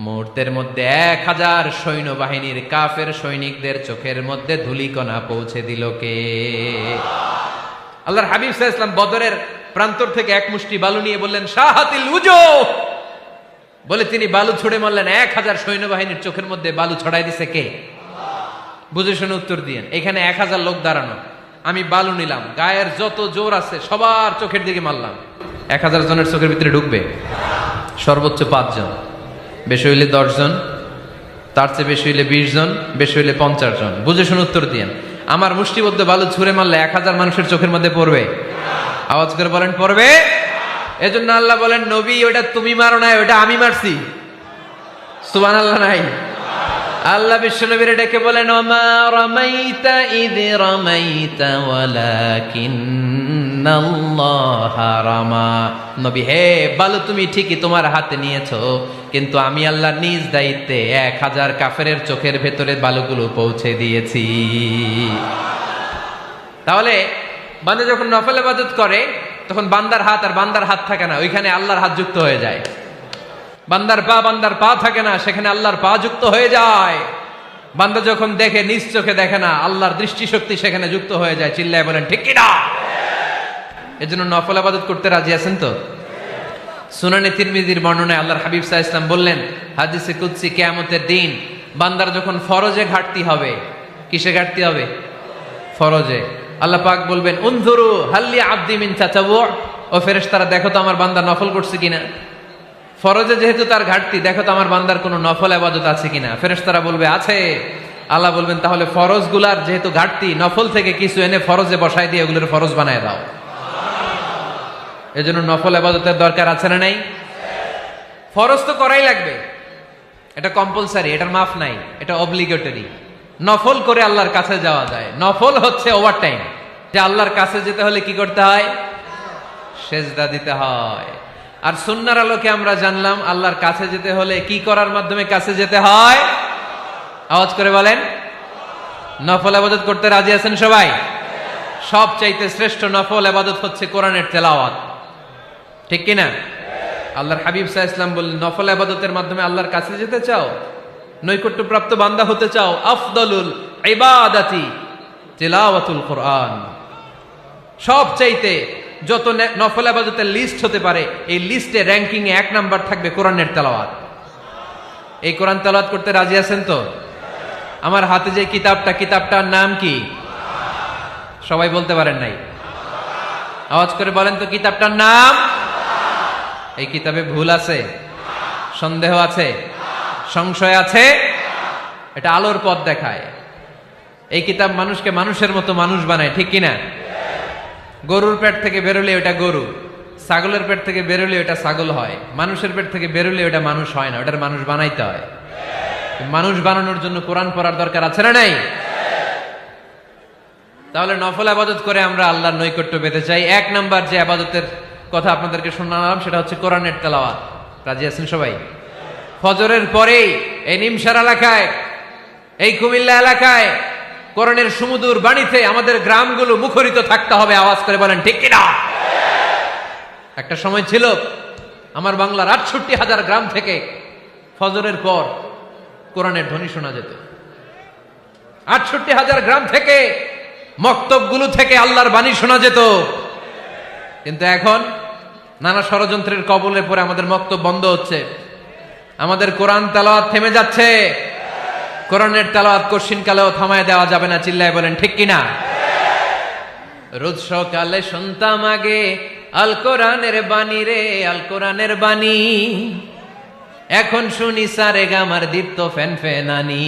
মুহূর্তের মধ্যে ১,০০০ সৈন্যবাহিনীর কাফের সৈনিকদের চোখের মধ্যে ধূলিকণা পৌঁছে দিল কে? আল্লাহর হাবিব সাল্লাল্লাহু আলাইহি ওয়াসাল্লাম বদরের প্রান্তর থেকে এক মুষ্টি বালু নিয়ে বললেন শাহাতিল ওযু, বলে তিনি বালু ছুড়ে মারলেন। ১,০০০ সৈন্যবাহিনীর চোখের মধ্যে বালু ছড়াই দিছে কে? বুঝে শুনে উত্তর দিয়েন। এখানে ১,০০০ লোক দাঁড়ানো, আমি বালু নিলাম, গায়ের যত জোর আছে সবার চোখের দিকে মারলাম। ১,০০০ জনের চোখের ভিতরে ঢুকবে? সর্বোচ্চ ৫ জন, বেশি হইলে ১০ জন, তার চেয়ে বেশি হইলে ২০ জন, বেশি হইলে ৫০ জন। বুঝে শুনে উত্তর দিয়েন। আমার মুষ্টিবদ্ধ বালু ছুঁড়ে মারলে ১,০০০ মানুষের চোখের মধ্যে পড়বে? আওয়াজ করে বলেন পড়বে। এজন্য আল্লাহ বলেন নবী ওটা তুমি মারো নাই, ওটা আমি মারছি। সুবহানাল্লাহ নাই? আল্লাহ বিশ্বনবীরে ডেকে বলেন ওমা রামাইতা ইয রামাইতা ওয়ালাকিন্নাল্লাহা রামা। নবী হে, বালু তুমি ঠিকই তোমার হাতে নিয়েছো, কিন্তু আমি আল্লাহ নিজ দায়িত্বে ১,০০০ কাফেরের চোখের ভেতরে বালুগুলো পৌঁছে দিয়েছি। তাহলে বান্দা যখন নফল ইবাদত করে তখন বান্দার হাত আর বান্দার হাত থাকে না, ওইখানে আল্লাহর হাত যুক্ত হয়ে যায়। বান্দার পা থাকে না, সেখানে আল্লাহর পা যুক্ত হয়ে যায়। বান্দা যখন দেখে নিজ চোখে দেখে না, আল্লাহর দৃষ্টিশক্তি সেখানে যুক্ত হয়ে যায়। চিল্লায় বলেন ঠিক কি না? এজন্য নফল ইবাদত করতে রাজি আছেন তো? সুনানে তিরমিজির বর্ণনায় আল্লাহর হাবিব সাল্লাল্লাহু আলাইহি ওয়াসাল্লাম বললেন হাদিসে কুদসি, কিয়ামতের দিন বান্দার যখন ফরজে ঘাটতি হবে, কিসে ঘাটতি হবে? ফরজে। আল্লাহ পাক বলবেন উনজুরু হাল্লি আবদি মিন তাতাওয়ু, ও ফেরেশতারা দেখো তো আমার বান্দা নফল করছে কিনা। ফরজে যেহেতু তার ঘাটতি, দেখো তো আমার বান্দার কোনো নফল ইবাদত আছে কিনা। ফেরেশতারা বলবে আছে। আল্লাহ বলবেন তাহলে ফরজগুলার যেহেতু ঘাটতি, নফল থেকে কিছু এনে ফরজে বসাই দিয়ে ওগুলোর ফরজ বানায় দাও। এজন্য নফল ইবাদতের দরকার আছে না নাই? ফরজ তো করাই লাগবে, এটা কম্পালসারি, এটার মাফ নাই, এটা অব্লিগেটরি। নফল করে আল্লাহর কাছে যাওয়া যায়। নফল হচ্ছে ওভারটাইম, যে আল্লাহর কাছে যেতে হলে কি করতে হয়? সেজদা দিতে হয়। আর সুন্নাহর আলোকে আমরা জানলাম আল্লাহর কাছে যেতে হলে কি করার মাধ্যমে কাছে যেতে হয়? আওয়াজ করে বলেন নফল ইবাদত করতে রাজি আছেন সবাই? সবচাইতে শ্রেষ্ঠ নফল ইবাদত হচ্ছে কোরআনের তেলাওয়াত, ঠিক কি না? আল্লাহর হাবিব সাল্লাল্লাহু আলাইহি ওয়াসাল্লাম বললেন নফল ইবাদতের মাধ্যমে আল্লাহর কাছে যেতে চাও, নৈকট্যপ্রাপ্ত বান্দা হতে চাও, আফদলুল ইবাদাতি তিলাওয়াতুল কোরআন। সবচাইতে যত নফল ইবাদতের লিস্ট হতে পারে, এই লিস্টে র্যাঙ্কিং এ 1 নাম্বার থাকবে কোরআনের তেলাওয়াত। এই কোরআন তেলাওয়াত করতে রাজি আছেন তো? আমার হাতে যে কিতাবটার নাম কি? সবাই বলতে পারেন নাই, আওয়াজ করে বলেন তো কিতাবটার নাম। এই কিতাবে ভুল আছে? সন্দেহ আছে? সংশয় আছে? এটা আলোর পথ দেখায়। এই কিতাব মানুষকে মানুষের মতো মানুষ বানায়, ঠিক কিনা? গরুর পেট থেকে বেরোলে ওটা গরু, ছাগলের পেট থেকে বেরোলে ওটা ছাগল হয়, মানুষের পেট থেকে বেরোলে ওটা মানুষ হয় না, ওটার মানুষ বানাইতে হয়। মানুষ বানানোর জন্য কোরআন পড়ার দরকার আছে না নাই? তাহলে নফল ইবাদত করে আমরা আল্লাহর নৈকট্য পেতে চাই। 1 নাম্বার যে ইবাদতের কথা আপনাদেরকে শোনালাম সেটা হচ্ছে কোরআনের তেলাওয়াত। রাজি আছেন সবাই? ফজরের পরেই এই নিমসার এলাকায়, এই কুমিল্লা এলাকায় কোরআনের সুমধুর বাণীতে আমাদের গ্রামগুলো মুখরিত থাকতে হবে। আওয়াজ করে বলেন ঠিক কিনা? একটা সময় ছিল আমার বাংলার 68,000 গ্রাম থেকে ফজরের পর কোরআনের ধ্বনি শোনা যেত। 68,000 গ্রাম থেকে, মক্তবগুলো থেকে আল্লাহর বাণী শোনা যেত। কিন্তু এখন নানা ষড়যন্ত্রের কবলে পড়ে আমাদের মক্তব বন্ধ হচ্ছে, আমাদের কোরআন তেলাওয়াত থেমে যাচ্ছে। কোরআনের তেলাওয়াত কশিন কালেও থামায় দেওয়া যাবে না। চিল্লায় বলেন ঠিক কিনা? রোজ সকালে শুনতাম আগে আল কোরআনের বাণী রে, আল কোরআনের বাণী। এখন শুনি সারে গামার দীপ্ত ফ্যান ফেনানি।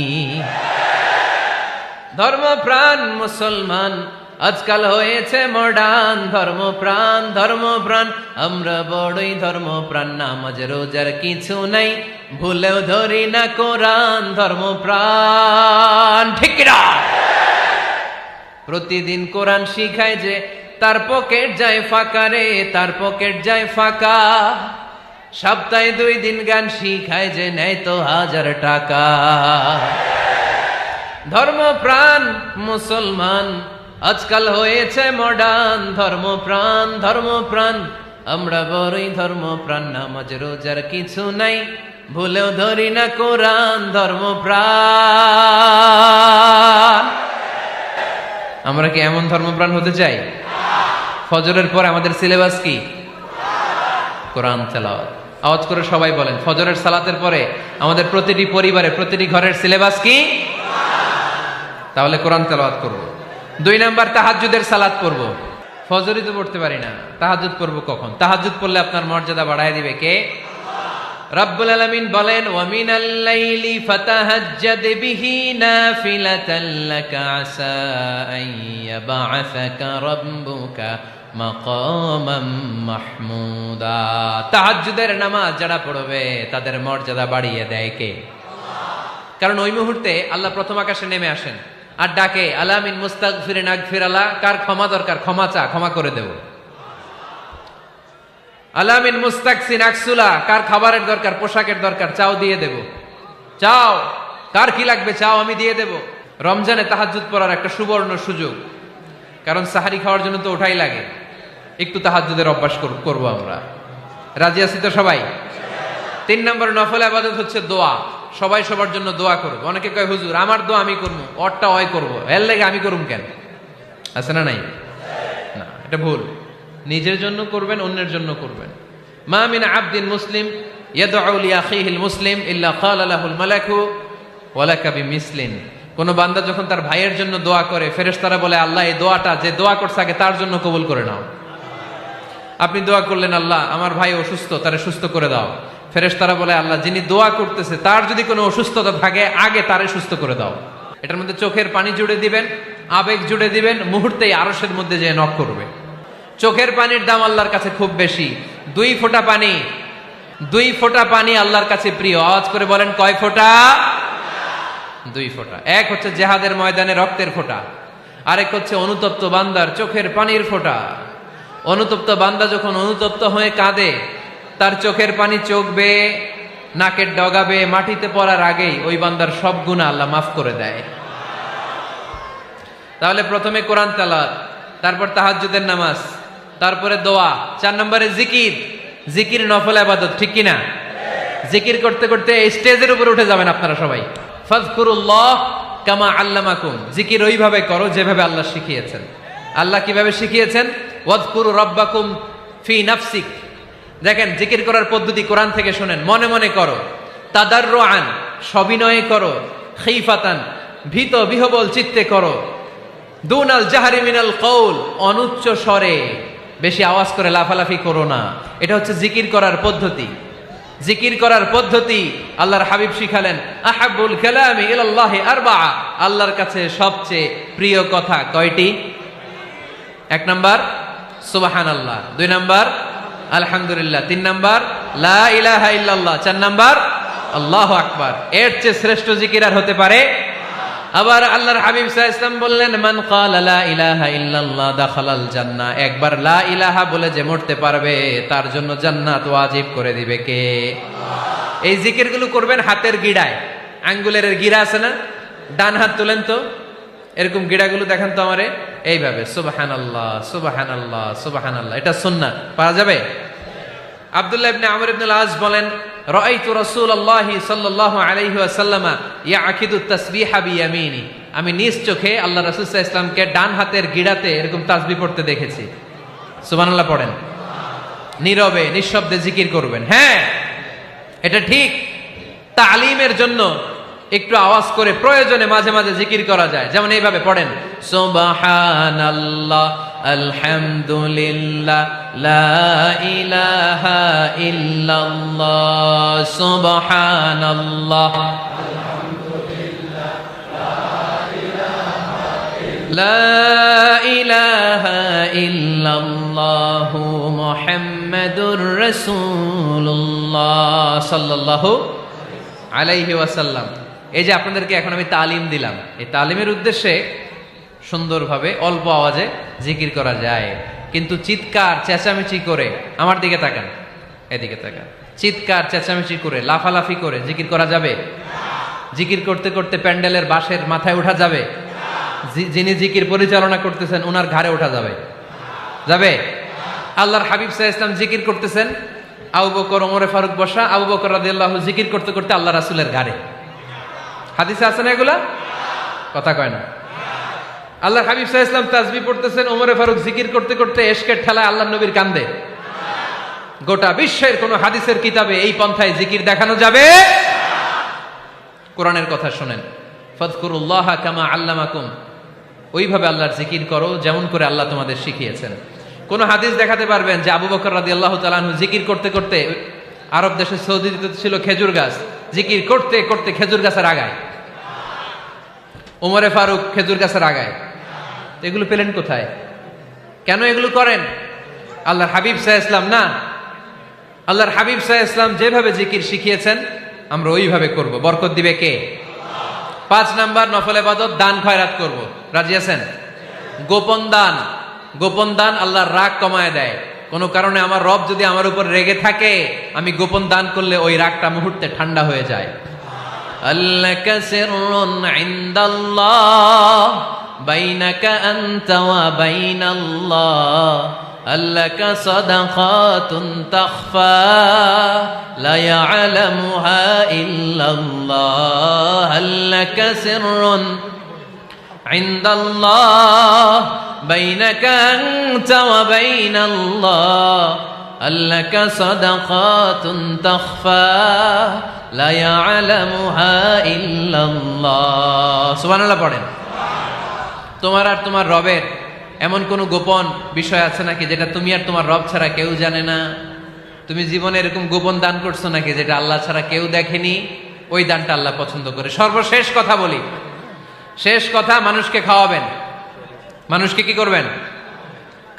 ধর্মপ্রাণ মুসলমান আজকাল হয়েছে মডার্ন। ধর্মপ্রাণ আমরা বড়ই ধর্মপ্রাণ। নামাজ রোজার কিছু নাই, ভুলেও ধরি না কোরআন। ধর্মপ্রাণ ঠিক কিনা? প্রতিদিন কোরআন শিখায় যে তার পকেট যায় ফাঁকা রে, তার পকেট যায় ফাঁকা। সপ্তাহে 2 দিন গান শিখায় যে নেয় তো 1000 টাকা। ধর্মপ্রাণ মুসলমান আজকাল হয়েছে মডার্ন। ধর্মপ্রাণ আমরা বড়ই ধর্মপ্রাণ। নামাজ রোজার কিছু নাই, ভুলেও ধরি না কোরআন। ধর্মপ্রাণ। আমরা কি এমন ধর্মপ্রাণ হতে চাই? ফজরের পর আমাদের সিলেবাস কি? কোরআন তেলাওয়াত। আওয়াজ করে সবাই বলেন, ফজরের সালাতের পরে আমাদের প্রতিটি পরিবারে, প্রতিটি ঘরের সিলেবাস কি? তাহলে কোরআন তেলাওয়াত করব। 2 নাম্বার তাহাজ্জুদের সালাত পড়ব। ফজরই তো পড়তে পারি না, তাহাজ্জুদ পড়ব কখন? তাহাজ্জুদ পড়লে আপনার মর্যাদা বাড়ায় দিবে কে? রব্বুল আলামিন বলেন, ওয়া মিনাল লাইলি ফাতাহাজ্জাদ বিহি নাফিলাতান লাকা আসা আন ইয়াবআসাকা রাব্বুকা মাকামাম মাহমুদা। তাহাজ্জুদের নামাজ যারা পড়বে তাদের মর্যাদা বাড়িয়ে দেয় কে? কারণ ওই মুহূর্তে আল্লাহ প্রথম আকাশে নেমে আসেন আর ডাকে, আলা মিন মুস্তাগফিরিন আগফিরালা। কার ক্ষমা দরকার? ক্ষমা চা, ক্ষমা করে দেব। আলা মিন মুস্তাকসিন আকসুলা। কার খাবারের দরকার, পোশাকের দরকার? চাও, দিয়ে দেব। চাও, কার কি লাগবে? চাও, আমি দিয়ে দেব। রমজানে তাহাজ্জুদ পড়ার একটা সুবর্ণ সুযোগ, কারণ সাহারি খাওয়ার জন্য তো ওঠাই লাগে। একটু তাহাজ্জুদের অভ্যাস করবো আমরা। রাজি আছি তো সবাই? 3 নম্বর নফল ইবাদত হচ্ছে দোয়া। সবাই সবার জন্য দোয়া করবো। অনেকে কয়, হুজুর আমার দোয়া আমি করবো, ওরটা ওই করবো, এর লেগে আমি করুম কেন? আছে না নাই? না, এটা ভুল। নিজের জন্য করবেন, অন্যের জন্য করবেন। মা মিন আবদিন মুসলিম ইয়াদউ লি আখিহিল মুসলিম ইল্লা ক্বালা লাহুল মালাকু ওয়া লাকা বিমিসলিন। কোন বান্দা যখন তার ভাইয়ের জন্য দোয়া করে, ফেরেশতারা বলে, আল্লাহ এই দোয়াটা যে দোয়া করছে আগে তার জন্য কবুল করে নাও। আপনি দোয়া করলেন, আল্লাহ আমার ভাই অসুস্থ, তারে সুস্থ করে দাও। ফেরেশতারা বলে, আল্লাহ যিনি দোয়া করতেছে তার যদি কোনো অসুস্থতা থাকে আগে তারে সুস্থ করে দাও। এটার মধ্যে চোখের পানি জুড়ে দিবেন, আবেগ জুড়ে দিবেন, মুহূর্তেই আরশের মধ্যে যে নক করবে। চোখের পানির দাম আল্লাহর কাছে খুব বেশি। 2 ফোঁটা পানি আল্লাহর কাছে প্রিয়। আওয়াজ করে বলেন, কয় ফোঁটা? 2 ফোঁটা। এক হচ্ছে জিহাদের ময়দানে রক্তের ফোঁটা, আরেক হচ্ছে অনুতপ্ত বান্দার চোখের পানির ফোঁটা। অনুতপ্ত বান্দা যখন অনুতপ্ত হয়ে কাঁদে, তার চোখের পানি চোখ বেয়ে নাকের ডগা বেয়ে মাটিতে পড়ার আগেই ওই বান্দার সব গুনাহ আল্লাহ মাফ করে দেয়। তাহলে প্রথমে কোরআন তেলাওয়াত, তারপর তাহাজ্জুদের নামাজ, তারপরে দোয়া, 4 নম্বরে জিকির নফল ইবাদত, ঠিক কিনা? জিকির করতে করতে স্টেজের উপরে উঠে যাবেন আপনারা সবাই। ফাযকুরুল্লাহ কামা আল্লামাকুম, জিকির ওইভাবে করো যেভাবে আল্লাহ শিখিয়েছেন। আল্লাহ কিভাবে শিখিয়েছেন? ওয়াযকুরু রাব্বাকুম ফি নাফসিক। দেখেন জিকির করার পদ্ধতি কোরআন থেকে শুনেন, মনে মনে করো, তাদাররুআন সবিনয়ে করো, খিফাতান ভীত বিহবল চিত্তে করো, দুনাল জাহরি মিনাল কওল অনুচ্চ স্বরে, বেশি আওয়াজ করে লাফালাফি করো না। এটা হচ্ছে জিকির করার পদ্ধতি। জিকির করার পদ্ধতি আল্লাহর হাবিব শিখালেন, আহাব্বুল কালামি ইলাল্লাহি আরবাআ, আল্লাহর কাছে সবচেয়ে প্রিয় কথা কয়টি? 1 নাম্বার সুবহানাল্লাহ, 2 নাম্বার আলহামদুলিল্লাহ, 3 নাম্বার লা ইলাহা ইল্লাল্লাহ, 4 নাম্বার আল্লাহু আকবার। এর চেয়ে শ্রেষ্ঠ জিকির আর হতে পারে? আবার আল্লাহর হাবিব সাল্লাল্লাহু আলাইহি ওয়াসাল্লাম বললেন, মান ক্বালা লা ইলাহা ইল্লাল্লাহ দাখালাল জান্নাহ, একবার লা ইলাহা বলে যে মরতে পারবে তার জন্য জান্নাত ওয়াজিব করে দিবে কে? আল্লাহ। এই জিকিরগুলো করবেন হাতের গিড়ায়, আঙ্গুলের গিড়া আছে না, ডান হাত তুলেন তো, এরকম গিড়াগুলো দেখেন তো আমারে, এইভাবে সুবহানাল্লাহ সুবহানাল্লাহ সুবহানাল্লাহ, এটা সুন্নাত, পারা যাবে? আব্দুল্লাহ ইবনে আমর ইবনে আল-আস বলেন, রাআইতু রাসূলুল্লাহি সাল্লাল্লাহু আলাইহি ওয়াসাল্লাম ইয়াকিদু তাসবিহা বিয়ামিনি, আমি নিজ চোখে আল্লাহ রাসূল সাল্লাল্লাহু আলাইহি ওয়াসাল্লামকে ডান হাতের গিড়াতে এরকম তাসবিহ পড়তে দেখেছি। সুবহানাল্লাহ পড়েন, নীরবে নিঃশব্দে জিকির করবেন। হ্যাঁ, এটা ঠিক। তালিমের জন্য একটু আওয়াজ করে প্রয়োজনে মাঝে মাঝে জিকির করা যায়, যেমন এইভাবে পড়েন, সুবহানাল্লাহ আলহামদুলিল্লাহ লা ইলাহা ইল্লাল্লাহ, সুবহানাল্লাহ লা ইলাহা ইল্লাল্লাহ মুহাম্মাদুর রাসূলুল্লাহ সাল্লাল্লাহু আলাইহি ওয়াসাল্লাম। এই যে আপনাদেরকে এখন আমি তালিম দিলাম, এই তালিমের উদ্দেশ্যে সুন্দরভাবে অল্প আওয়াজে জিকির করা যায়, কিন্তু চিৎকার চেঁচামেচি করে, আমার দিকে তাকান, এদিকে তাকান, চিৎকার চেঁচামেচি করে লাফালাফি করে জিকির করা যাবে? জিকির করতে করতে প্যান্ডেলের বাঁশের মাথায় ওঠা যাবে? যিনি জিকির পরিচালনা করতেছেন ওনার ঘাড়ে ওঠা যাবে? যাবে? আল্লাহর হাবিব সাল্লাল্লাহু আলাইহি ওয়াসাল্লাম জিকির করতেছেন, আবু বকর ওমরে ফারুক বসা, আবু বকর রাদিয়াল্লাহু জিকির করতে করতে আল্লাহ রাসূলের ঘাড়ে। হাদিসে আছে না এগুলা? কথা কয় না। আল্লাহর হাবিব সাল্লাল্লাহু আলাইহি ওয়াসাল্লাম তাসবিহ পড়তেছেন, ওমরে ফারুক জিকির করতে করতে এশকের ঠেলায় আল্লাহর নবীর কান্দে। গোটা বিশ্বের কোন হাদিসের কিতাবে এই পন্থায় জিকির দেখানো যাবে? কোরআনের কথা শুনেন, ফাযকুরুল্লাহ কামা আল্লামাকুম, ওইভাবে আল্লাহর জিকির করো যেমন করে আল্লাহ তোমাদের শিখিয়েছেন। কোন হাদিস দেখাতে পারবেন যে আবু বকর রাদিয়াল্লাহু তাআলা আনহু জিকির করতে করতে, আরব দেশে সৌদিতে ছিল খেজুর গাছ, জিকির করতে করতে খেজুর গাছের আগায়, ওমরে ফারুক খেজুর গাছের আগায়, এগুলো পেলেন কোথায়? কেন এগুলো করেন? আল্লাহর হাবিব সাল্লাল্লাহু আলাইহি ওয়াসাল্লাম না, আল্লাহর হাবিব সাল্লাল্লাহু আলাইহি ওয়াসাল্লাম যেভাবে জিকির শিখিয়েছেন আমরা ওইভাবে করব। বরকত দিবে কে? 5 নাম্বার নফল ইবাদত, দান খয়রাত করব। রাজি আছেন? গোপন দান, গোপন দান আল্লাহর রাগ কমায় দেয়। কোনো কারণে আমার রব যদি আমার উপর রেগে থাকে, আমি গোপন দান করলে ওই রাগটা মুহূর্তে ঠান্ডা হয়ে যায়। আল্লাকা সিররুন ইনদাল্লাহ বাইনাকা আনতা ওয়া বাইনাল্লাহ, আল্লাকা সাদাকাতুন তাখফা লা ইয়ালামুহা ইল্লাল্লাহ, আল্লাকা সিররুন ইনদাল্লাহ বাইনাকা আনতা ওয়া বাইনাল্লাহ, আল্লাকা সাদাকাতুন তাখফা লা ইয়ালামুহা ইল্লাল্লাহ। সুবহানাল্লাহ পড়েন। তোমার আর তোমার রবের এমন কোন গোপন বিষয় আছে নাকি যেটা তুমি আর তোমার রব ছাড়া কেউ জানে না? তুমি জীবনে এরকম গোপন দান করছো নাকি যেটা আল্লাহ ছাড়া কেউ দেখেনি? ওই দানটা আল্লাহ পছন্দ করে। সর্বশেষ কথা বলি, শেষ কথা, মানুষকে খাওয়াবেন। মানুষকে কি করবেন?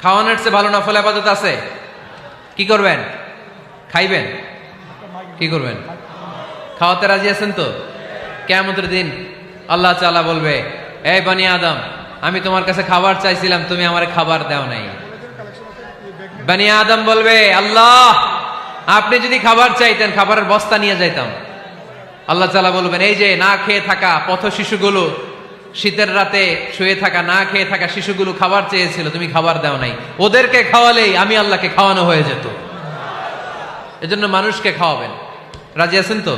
খাওয়ানোর চেয়ে ভালো নফল ইবাদত আছে? কি করবেন? খাইবেন। কি করবেন? খাওয়াতে রাজি আছেন তো? কিয়ামতের দিন আল্লাহ তাআলা বলবে, এই বনি আদম, আমি তোমার কাছে খাবার চাইছিলাম, তুমি আমারে খাবার দাও নাই। বনি আদম বলবে, আল্লাহ আপনি যদি খাবার চাইতেন খাবারের বস্তা নিয়ে যাইতাম। আল্লাহ তাআলা বলবেন, এই যে না খেয়ে থাকা পথ শিশুগুলো, শীতের রাতে শুয়ে থাকা না খেয়ে থাকা শিশুগুলো খাবার চেয়েছিল, তুমি খাবার দাও নাই, ওদেরকে খাওয়ালেই আমি আল্লাহকে খাওয়ানো হয়ে যেত। এজন্য মানুষকে খাওয়াবেন। রাজি আছেন তো?